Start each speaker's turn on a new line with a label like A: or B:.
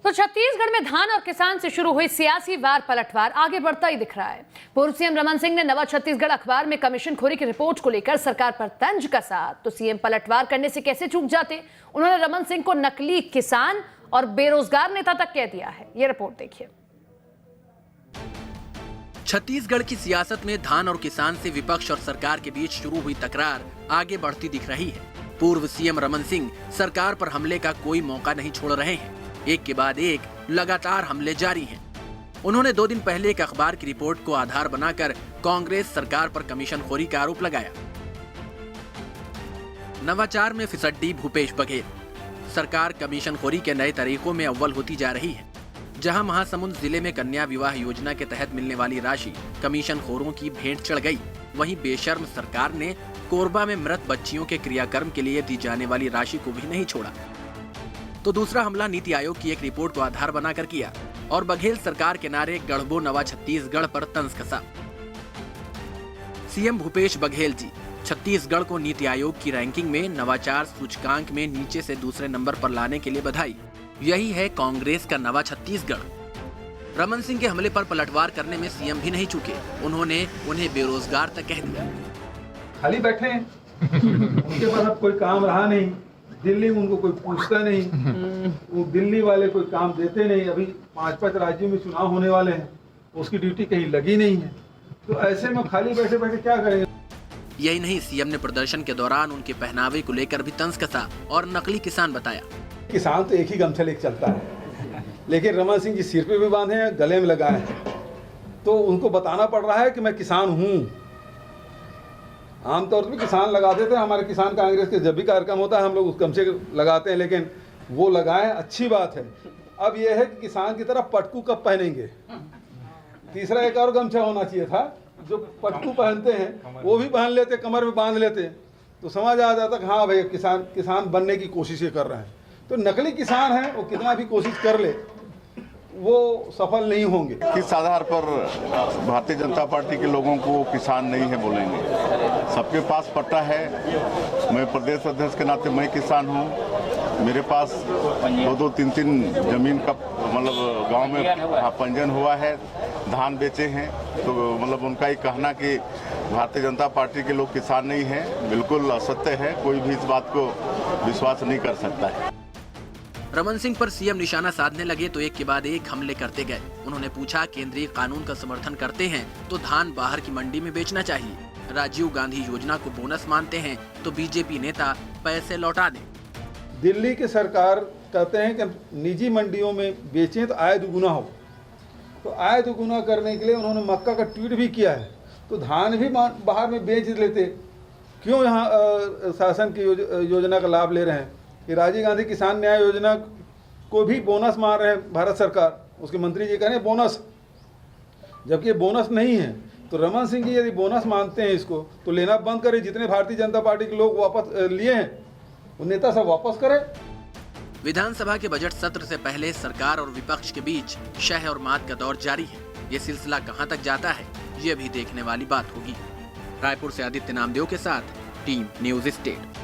A: तो छत्तीसगढ़ में धान और किसान से शुरू हुई सियासी वार पलटवार आगे बढ़ता ही दिख रहा है। पूर्व सीएम रमन सिंह ने नवा छत्तीसगढ़ अखबार में कमीशनखोरी की रिपोर्ट को लेकर सरकार पर तंज कसा, तो सीएम पलटवार करने से कैसे चूक जाते। उन्होंने रमन सिंह को नकली किसान और बेरोजगार नेता तक कह दिया है। ये रिपोर्ट देखिए।
B: छत्तीसगढ़ की सियासत में धान और किसान से विपक्ष और सरकार के बीच शुरू हुई तकरार आगे बढ़ती दिख रही है। पूर्व सीएम रमन सिंह सरकार पर हमले का कोई मौका नहीं छोड़ रहे हैं। एक के बाद एक लगातार हमले जारी हैं। उन्होंने 2 दिन पहले एक अखबार की रिपोर्ट को आधार बनाकर कांग्रेस सरकार पर कमीशनखोरी का आरोप लगाया। नवाचार में फिसड्डी भूपेश बघेल। सरकार कमीशनखोरी के नए तरीकों में अव्वल होती जा रही है। जहां महासमुंद जिले में कन्या विवाह योजना के तहत मिलने वाली राशि कमीशनखोरों की भेंट चढ़ गई, वहीं बेशर्म सरकार ने कोरबा में मृत बच्चियों के क्रियाकर्म के लिए दी जाने वाली राशि को भी नहीं छोड़ा। तो दूसरा हमला नीति आयोग की एक रिपोर्ट को आधार बनाकर किया और बघेल सरकार के नारे गढ़बो नवा छत्तीसगढ़ पर तंज कसा। सीएम भूपेश बघेल जी छत्तीसगढ़ को नीति आयोग की रैंकिंग में नवाचार सूचकांक में नीचे से दूसरे नंबर पर लाने के लिए बधाई। यही है कांग्रेस का नवा छत्तीसगढ़। रमन सिंह के हमले पर पलटवार करने में सीएम भी नहीं चूके। उन्होंने उन्हें बेरोजगार तक कह दिया।
C: खाली बैठे हैं, उनके पास अब कोई काम रहा नहीं। दिल्ली में उनको कोई पूछता नहीं, वो दिल्ली वाले कोई काम देते नहीं। अभी 5-5 राज्यों में चुनाव होने वाले हैं, उसकी ड्यूटी कहीं लगी नहीं है। तो ऐसे में खाली बैठे बैठे क्या करेंगे।
B: यही नहीं, सीएम ने प्रदर्शन के दौरान उनके पहनावे को लेकर भी तंज कसा और नकली किसान बताया।
C: किसान तो एक ही गमछा लेके चलता है, लेकिन रमन सिंह जी सिर पे भी बांधे हैं, गले में लगाए हैं, तो उनको बताना पड़ रहा है कि मैं किसान हूँ। आमतौर पर किसान लगाते थे, हमारे किसान कांग्रेस के जब भी कार्यक्रम होता है हम लोग उस गमछे लगाते हैं, लेकिन वो लगाएं अच्छी बात है। अब ये है कि किसान की तरह पटकू कब पहनेंगे। तीसरा एक और गमछा होना चाहिए था, जो पटकू पहनते हैं वो भी पहन लेते, कमर में बांध लेते, तो समझ आ जाता कि हाँ भाई किसान बनने की कोशिश कर रहे हैं। तो नकली किसान है, वो कितना भी कोशिश कर ले वो सफल नहीं होंगे।
D: किस आधार पर भारतीय जनता पार्टी के लोगों को किसान नहीं है बोलेंगे? सबके पास पट्टा है। मैं प्रदेश अध्यक्ष के नाते मैं किसान हूँ। मेरे पास 2-2, 3-3 जमीन का मतलब गांव में पंजीयन हुआ है, धान बेचे हैं। तो मतलब उनका ही कहना कि भारतीय जनता पार्टी के लोग किसान नहीं हैं, बिल्कुल असत्य है। कोई भी इस बात को विश्वास नहीं कर सकता है।
B: रमन सिंह पर सीएम निशाना साधने लगे तो एक के बाद एक हमले करते गए। उन्होंने पूछा, केंद्रीय कानून का समर्थन करते हैं तो धान बाहर की मंडी में बेचना चाहिए। राजीव गांधी योजना को बोनस मानते हैं तो बीजेपी नेता पैसे लौटा दें।
C: दिल्ली की सरकार कहते हैं कि निजी मंडियों में बेचें तो आय दुगुना हो, तो आय दुगुना करने के लिए उन्होंने मक्का का ट्वीट भी किया है। तो धान भी बाहर में बेच लेते, क्यों यहाँ शासन की योजना का लाभ ले रहे हैं। कि राजीव गांधी किसान न्याय योजना को भी बोनस मान रहे हैं भारत सरकार, उसके मंत्री जी कह रहे हैं बोनस, जबकि ये बोनस नहीं है। तो रमन सिंह जी यदि बोनस मानते हैं इसको, तो लेना बंद करें। जितने भारतीय जनता पार्टी के लोग वापस लिए हैं वो नेता सब वापस करें।
B: विधानसभा के बजट सत्र से पहले सरकार और विपक्ष के बीच शह और मात का दौर जारी है। ये सिलसिला कहां तक जाता है, ये भी देखने वाली बात होगी। रायपुर से आदित्य नामदेव के साथ टीम न्यूज स्टेट।